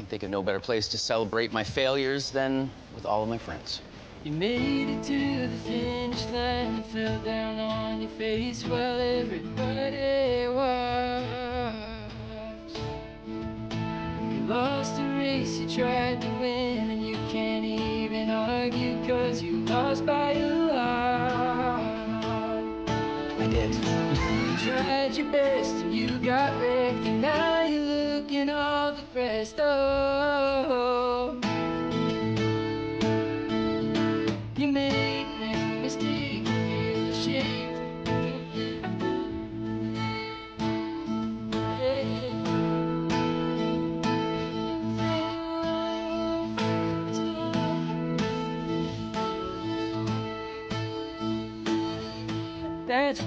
can think of no better place to celebrate my failures than with all of my friends. You made it to the finish line and fell down on your face while everybody watched. You lost a race you tried to win, and you can't even argue 'cause you lost by a lot. I did. You tried your best and you got wrecked, and now you're looking all depressed. Oh, you made a mistake, you feel ashamed. That's